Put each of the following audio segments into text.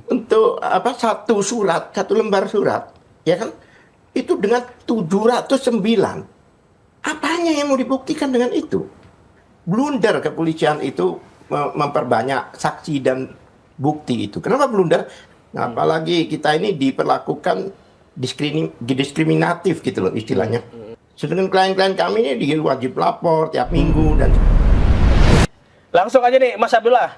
untuk apa, satu lembar surat, ya kan? Itu dengan 709. Apanya yang mau dibuktikan dengan itu? Blunder kepolisian itu memperbanyak saksi dan bukti itu. Kenapa blunder? Nah, apalagi kita ini diperlakukan diskriminatif gitu loh istilahnya. Sedangkan klien-klien kami ini wajib lapor tiap minggu dan Langsung aja nih Mas Abdullah.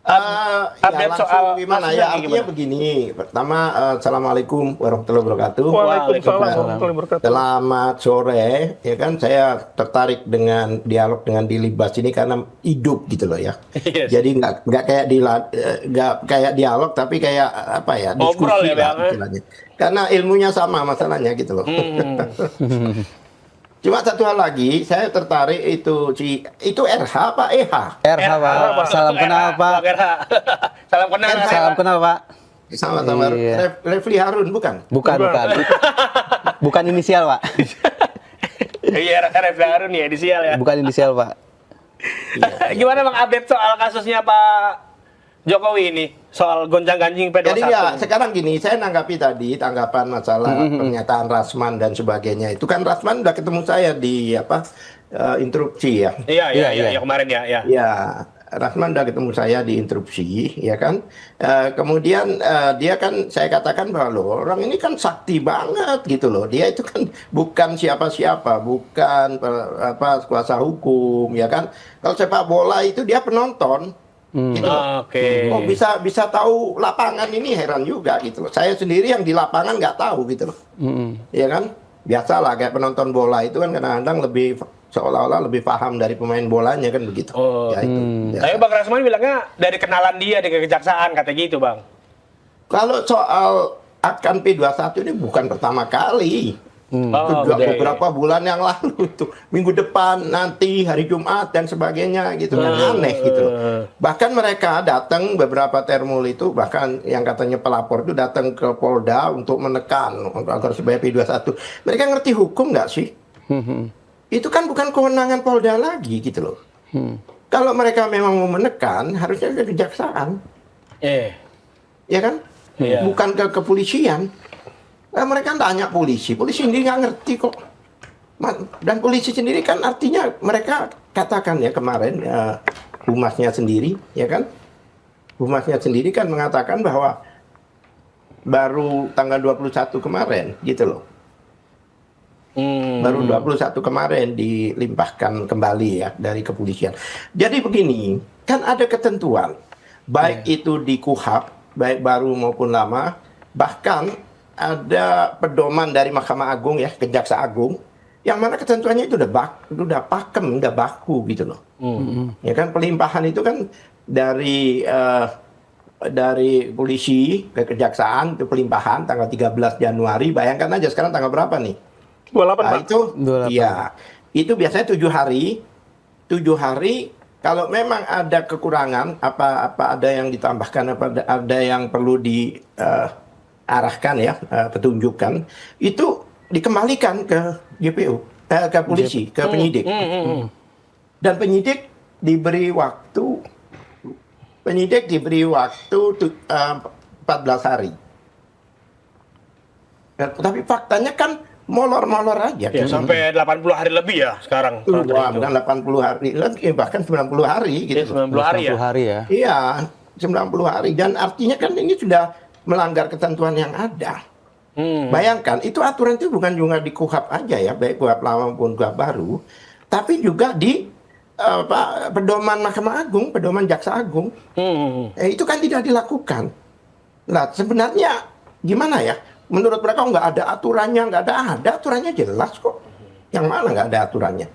Update langsung soal gimana kasusnya ya, artinya gimana? begini. Pertama, assalamualaikum warahmatullahi wabarakatuh. Waalaikumsalam warahmatullahi wabarakatuh. Selamat sore, ya kan, saya tertarik dengan dialog dengan Dilibas ini karena hidup gitu loh ya. Yes. Jadi nggak kayak nggak kayak dialog tapi kayak apa ya, Ngobrol diskusi ya, lah Bang, ya? istilahnya. Karena ilmunya sama masalahnya gitu loh. Cuma satu hal lagi, saya tertarik itu RH apa EH? RH Pak, salam kenal Pak. Salam kenal. Salam kenal Pak. Sama-sama. Iya. Refli Harun bukan? Bukan. Bukan inisial Pak. Iya, Refli Harun ya, inisial ya. Bukan inisial Pak. Gimana Bang update soal kasusnya Pak Jokowi ini? Soal gonjang-ganjing P21. Jadi ya sekarang gini, saya nanggapi tadi tanggapan masalah pernyataan Rasman dan sebagainya. Itu kan Rasman udah ketemu saya di interupsi ya. Iya, kemarin ya. Ya, Rasman udah ketemu saya di interupsi, ya kan. Kemudian dia kan, saya katakan bahwa loh, orang ini kan sakti banget gitu loh. Dia itu kan bukan siapa-siapa, bukan kuasa hukum, ya kan. Kalau sepak bola itu dia penonton. Gitu loh. Oke. Oh, bisa tahu lapangan, ini heran juga gitu loh. Saya sendiri yang di lapangan nggak tahu gitu loh. Ya kan? Biasalah kayak penonton bola itu kan kadang-kadang lebih seolah-olah lebih paham dari pemain bolanya kan begitu. Oh. Ya itu. Ya. Tapi Bang Rasman bilangnya dari kenalan dia di kejaksaan katanya gitu, Bang. Kalau soal akan P21 ini bukan pertama kali. Oh, Itu udah, beberapa bulan yang lalu tuh, minggu depan, nanti hari Jumat dan sebagainya gitu kan, aneh gitu loh. Bahkan mereka datang, beberapa termul itu bahkan yang katanya pelapor itu datang ke Polda untuk menekan agar supaya P21. Mereka ngerti hukum nggak sih? Itu kan bukan kewenangan Polda lagi gitu loh. Kalau mereka memang mau menekan, harusnya ke kejaksaan, ya kan? Iya. Bukan ke kepolisian. Mereka tanya polisi sendiri nggak ngerti kok. Dan polisi sendiri kan artinya mereka katakan ya kemarin, humasnya sendiri, ya kan? Humasnya sendiri kan mengatakan bahwa baru tanggal 21 kemarin, gitu loh. Baru 21 kemarin dilimpahkan kembali ya dari kepolisian. Jadi begini, kan ada ketentuan, baik itu di KUHP, baik baru maupun lama, bahkan ada pedoman dari Mahkamah Agung ya, Kejaksaan Agung, yang mana ketentuannya itu udah pakem, udah baku gitu loh. Ya kan, pelimpahan itu kan dari polisi ke kejaksaan itu pelimpahan tanggal 13 Januari. Bayangkan aja sekarang tanggal berapa nih? 28 Nah, Pak. itu 28. iya. Itu biasanya 7 hari. 7 hari kalau memang ada kekurangan, apa ada yang ditambahkan, apa ada yang perlu arahkan ya, petunjukkan, itu dikembalikan ke JPU, ke polisi, ke penyidik. Dan penyidik diberi waktu 14 hari. Tapi faktanya kan molor-molor aja. Ya, sampai 80 hari lebih ya sekarang. Wah, bukan 80 hari lagi, bahkan 90 hari gitu. 90 hari ya. 90 hari ya. Iya, 90 hari. Dan artinya kan ini sudah melanggar ketentuan yang ada. Bayangkan, itu aturan itu bukan cuma di KUHP aja ya, baik KUHP lama maupun KUHP baru, tapi juga di pedoman Mahkamah Agung, pedoman Jaksa Agung. Itu kan tidak dilakukan. Nah, sebenarnya gimana ya? Menurut mereka nggak ada aturannya, nggak ada aturannya jelas kok. Yang mana nggak ada aturannya?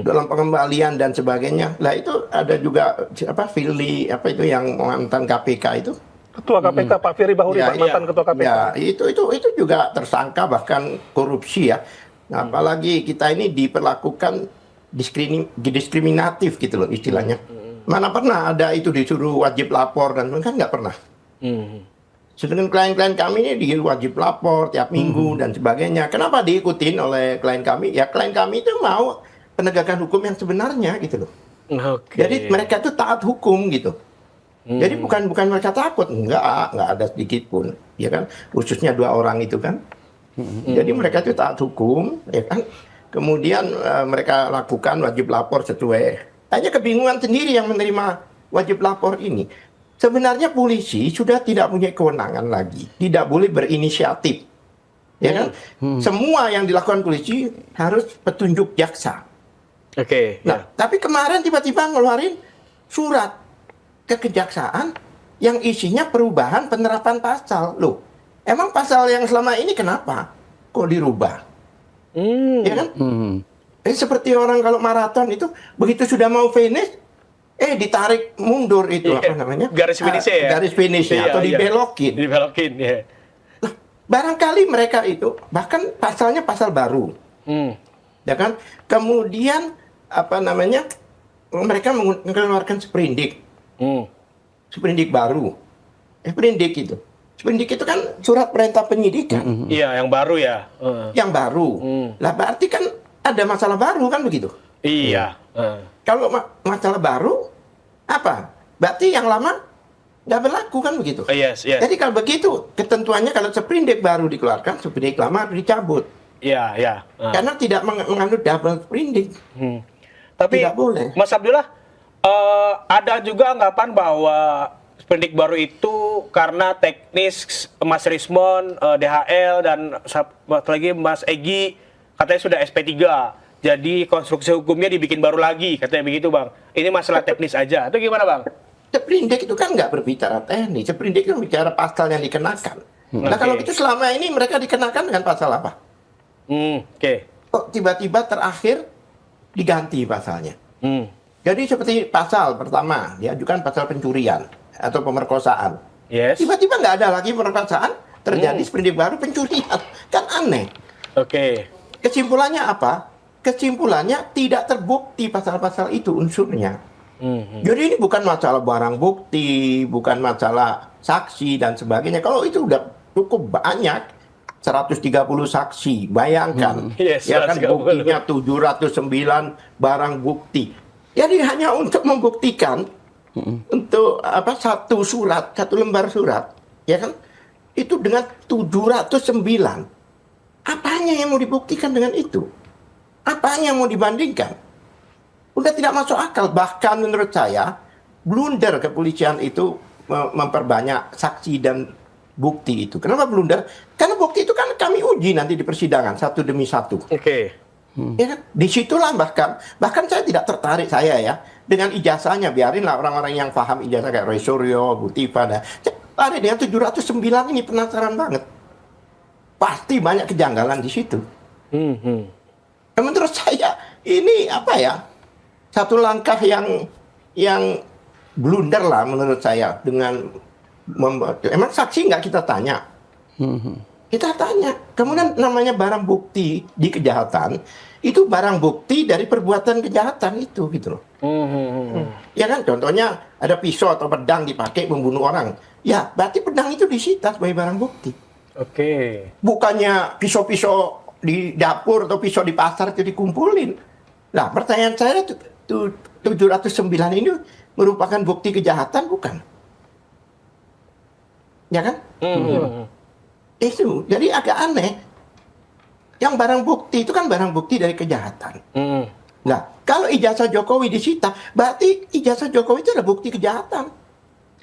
Dalam pengembalian dan sebagainya. Lah itu ada juga Firly, itu yang mantan KPK itu. Ketua KPK Pak Firly Bahuri, Pak, mantan Ketua KPK. Ya, itu juga tersangka bahkan korupsi ya. Nah, apalagi kita ini diperlakukan diskriminatif gitu loh istilahnya. Mana pernah ada itu disuruh wajib lapor dan kan nggak pernah. Sedangkan klien-klien kami ini wajib lapor tiap minggu dan sebagainya. Kenapa diikutin oleh klien kami? Ya klien kami itu mau penegakan hukum yang sebenarnya gitu loh. Jadi mereka itu taat hukum gitu. Jadi bukan mereka takut, nggak ada sedikit pun, ya kan? Khususnya 2 orang itu kan. Jadi mereka itu taat hukum, ya kan? Kemudian mereka lakukan wajib lapor sesuai. Hanya kebingungan sendiri yang menerima wajib lapor ini. Sebenarnya polisi sudah tidak punya kewenangan lagi, tidak boleh berinisiatif, ya kan? Semua yang dilakukan polisi harus petunjuk jaksa. Oke. Nah, tapi kemarin tiba-tiba ngeluarin surat ke kejaksaan yang isinya perubahan penerapan pasal. Loh, emang pasal yang selama ini kenapa kok dirubah? Ya kan? Seperti orang kalau maraton itu begitu sudah mau finish, ditarik mundur itu apa namanya? Garis finishnya ya? Garis finishnya atau dibelokin. Dibelokin, ya. Nah, barangkali mereka itu bahkan pasalnya pasal baru, ya kan? Kemudian apa namanya? Mereka mengeluarkan sprindik, sprindik baru, sprindik itu. Sprindik itu kan surat perintah penyidikan. Iya, yang baru ya. Yang baru. Lah berarti kan ada masalah baru kan begitu? Iya. Kalau masalah baru, apa? Berarti yang lama nggak berlaku kan begitu? Yes, yes. Jadi kalau begitu, ketentuannya kalau sprindik baru dikeluarkan, sprindik lama harus dicabut. Iya, iya. Karena tidak menganut double sprindik. Tapi, Tidak boleh. Mas Abdullah, ada juga anggapan bahwa sprindik baru itu karena teknis Mas Rismon, DHL, dan satu lagi Mas Egy, katanya sudah SP3. Jadi konstruksi hukumnya dibikin baru lagi, katanya begitu Bang. Ini masalah teknis aja. Itu gimana Bang? Sprindik itu kan nggak berbicara teknis. Sprindik itu bicara pasal yang dikenakan. Nah kalau itu selama ini mereka dikenakan dengan pasal apa? Oke. Kok tiba-tiba terakhir diganti pasalnya? Jadi seperti pasal pertama, diajukan pasal pencurian atau pemerkosaan. Yes. Tiba-tiba nggak ada lagi pemerkosaan, terjadi sprindik baru pencurian. Kan aneh. Oke. Kesimpulannya apa? Kesimpulannya tidak terbukti pasal-pasal itu unsurnya. Jadi ini bukan masalah barang bukti, bukan masalah saksi dan sebagainya. Kalau itu udah cukup banyak, 130 saksi, bayangkan. Yes, Ya kan 130. buktinya 709 barang bukti. Jadi hanya untuk membuktikan untuk apa satu surat, satu lembar surat, ya kan? Itu dengan 709. Apanya yang mau dibuktikan dengan itu? Apanya yang mau dibandingkan? Udah tidak masuk akal. Bahkan menurut saya, blunder kepolisian itu memperbanyak saksi dan bukti itu. Kenapa blunder? Karena bukti itu kan kami uji nanti di persidangan, satu demi satu. Oke. Ya kan? Disitulah bahkan saya tidak tertarik saya ya dengan ijazahnya. Biarinlah orang-orang yang paham ijazah kayak Roy Suryo, Bu Tifa. Tertarik dengan 709 ini, penasaran banget. Pasti banyak kejanggalan di situ. Menurut saya ini apa ya, satu langkah yang blunder lah menurut saya dengan emang saksi nggak kita tanya, kita tanya. Kemudian namanya barang bukti di kejahatan itu barang bukti dari perbuatan kejahatan itu gitu loh. Ya kan, contohnya ada pisau atau pedang dipakai membunuh orang, ya berarti pedang itu disita sebagai barang bukti. Oke. Bukannya pisau-pisau di dapur atau pisau di pasar itu dikumpulin. Nah, pertanyaan saya 709 ini merupakan bukti kejahatan bukan? Ya kan? Itu jadi agak aneh. Yang barang bukti itu kan barang bukti dari kejahatan. Nah, kalau ijazah Jokowi disita, berarti ijazah Jokowi itu adalah bukti kejahatan.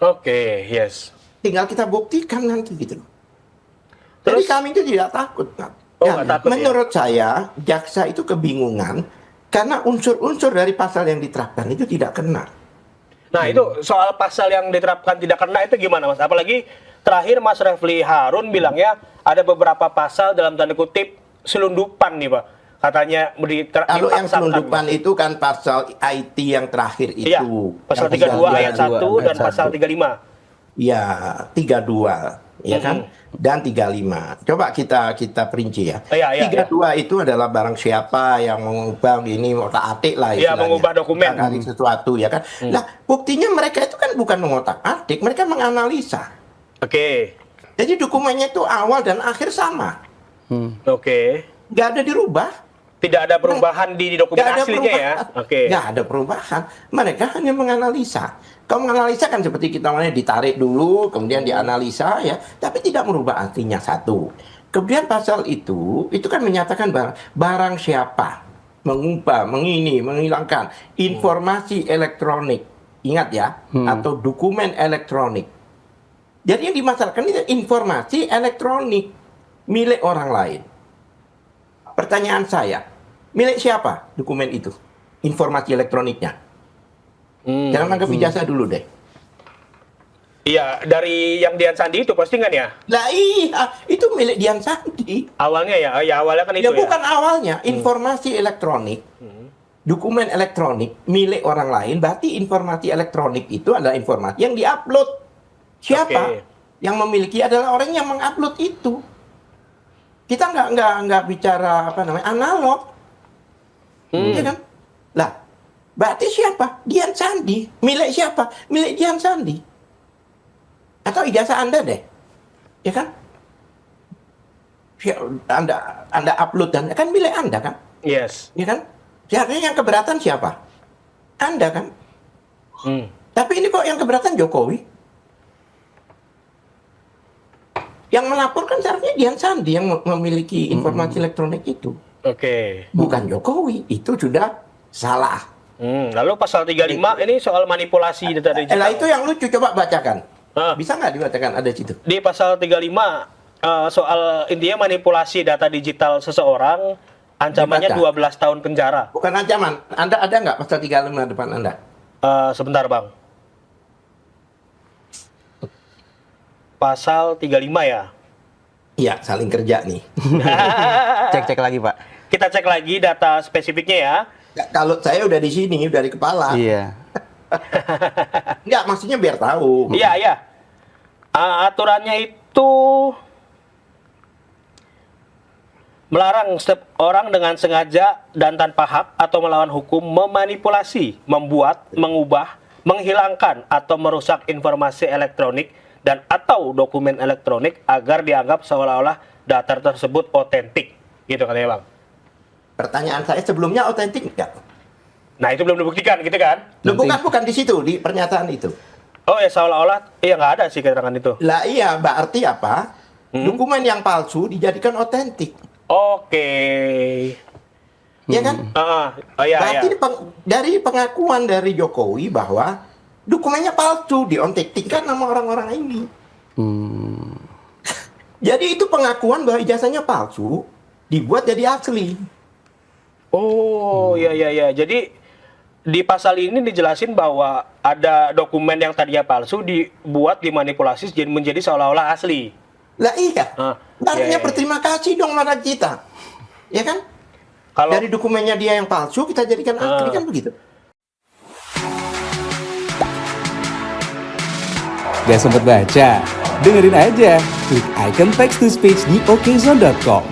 Oke, yes. Tinggal kita buktikan nanti gitu. Jadi kami itu tidak takut, Pak. Nggak takut, menurut saya, jaksa itu kebingungan karena unsur-unsur dari pasal yang diterapkan itu tidak kena. Nah, itu soal pasal yang diterapkan tidak kena itu gimana, Mas? Apalagi terakhir Mas Refli Harun bilangnya ada beberapa pasal dalam tanda kutip selundupan nih, Pak. Katanya Kalau yang dipaksakan, selundupan Mas. itu kan pasal IT yang terakhir itu. Iya, pasal 32 ayat 1 dan pasal 35. Ya, 32, ya kan? Dan 35. Coba kita perinci ya. Iya. 32 itu adalah barang siapa yang mengubah ini otak-atik lah Iya, istilahnya. mengubah dokumen. Mengotak-atik sesuatu ya kan. Nah, buktinya mereka itu kan bukan mengotak-atik, mereka menganalisa. Oke. Jadi dokumennya itu awal dan akhir sama. Oke. Nggak ada dirubah. tidak ada perubahan di dokumen Nggak ada aslinya ya. perubahan. Oke. Nggak ada perubahan. Mereka hanya menganalisa. Kalau menganalisa kan seperti kita namanya ditarik dulu, kemudian dianalisa ya, tapi tidak merubah artinya satu. Kemudian pasal itu kan menyatakan barang siapa mengubah, menghilangkan informasi elektronik, ingat ya, atau dokumen elektronik. Jadi yang dimasalahkan itu informasi elektronik milik orang lain. Pertanyaan saya, milik siapa dokumen itu? Informasi elektroniknya. Jangan anggap ijazah dulu deh. Iya, dari yang Dian Sandi itu postingan ya? Lah iya, itu milik Dian Sandi. Awalnya ya? Ya awalnya kan itu Ya bukan awalnya, informasi elektronik, dokumen elektronik milik orang lain, berarti informasi elektronik itu adalah informasi yang diupload. Siapa? Oke. Yang memiliki adalah orang yang mengupload itu. Kita nggak bicara analog, ya kan? Lah, berarti siapa? Dian Sandi. Milik siapa? Milik Dian Sandi. Atau ijazah Anda deh, ya kan? Anda upload dan kan milik Anda kan? Yes. Ya kan? Seharusnya yang keberatan siapa? Anda kan? Tapi ini kok yang keberatan Jokowi? Yang melaporkan seharusnya Dian Sandi yang memiliki informasi elektronik itu. Oke. Bukan Jokowi. Itu sudah salah. Lalu pasal 35 ini soal manipulasi data digital. Lah itu yang lucu, coba bacakan. Ah. Bisa nggak dibacakan ada situ? Di pasal 35 soal intinya manipulasi data digital seseorang, ancamannya Dibaca. 12 tahun penjara. Bukan ancaman. Anda ada nggak pasal 35 depan Anda? Sebentar Bang. Pasal 35 ya. Iya, saling kerja nih. Cek lagi, Pak. Kita cek lagi data spesifiknya ya. Kalau saya udah di sini, udah di kepala. Iya. Nggak, maksudnya biar tahu. Iya, iya. Aturannya itu melarang setiap orang dengan sengaja dan tanpa hak atau melawan hukum memanipulasi, membuat, mengubah, menghilangkan atau merusak informasi elektronik dan atau dokumen elektronik agar dianggap seolah-olah data tersebut otentik. Gitu katanya Bang. Pertanyaan saya sebelumnya otentik nggak? Nah itu belum dibuktikan gitu kan? Loh, bukan di situ, di pernyataan itu. Oh ya seolah-olah, iya nggak ada sih keterangan itu. Lah iya, berarti apa? Dokumen yang palsu dijadikan otentik. Oke. Ya kan? Oh iya, Berarti iya. dari pengakuan dari Jokowi bahwa dokumennya palsu, diotentikkan nama orang-orang ini. Jadi itu pengakuan bahwa ijazahnya palsu, dibuat jadi asli. Oh, iya, iya, iya. Jadi di pasal ini dijelasin bahwa ada dokumen yang tadinya palsu dibuat, dimanipulasi jadi menjadi seolah-olah asli. Lah iya. iya, Artinya iya. berterima kasih dong pada kita. Ya kan? Kalau Dari dokumennya dia yang palsu, kita jadikan asli, kan begitu. Gak sempet baca? Dengerin aja, klik icon text to speech di okezone.com.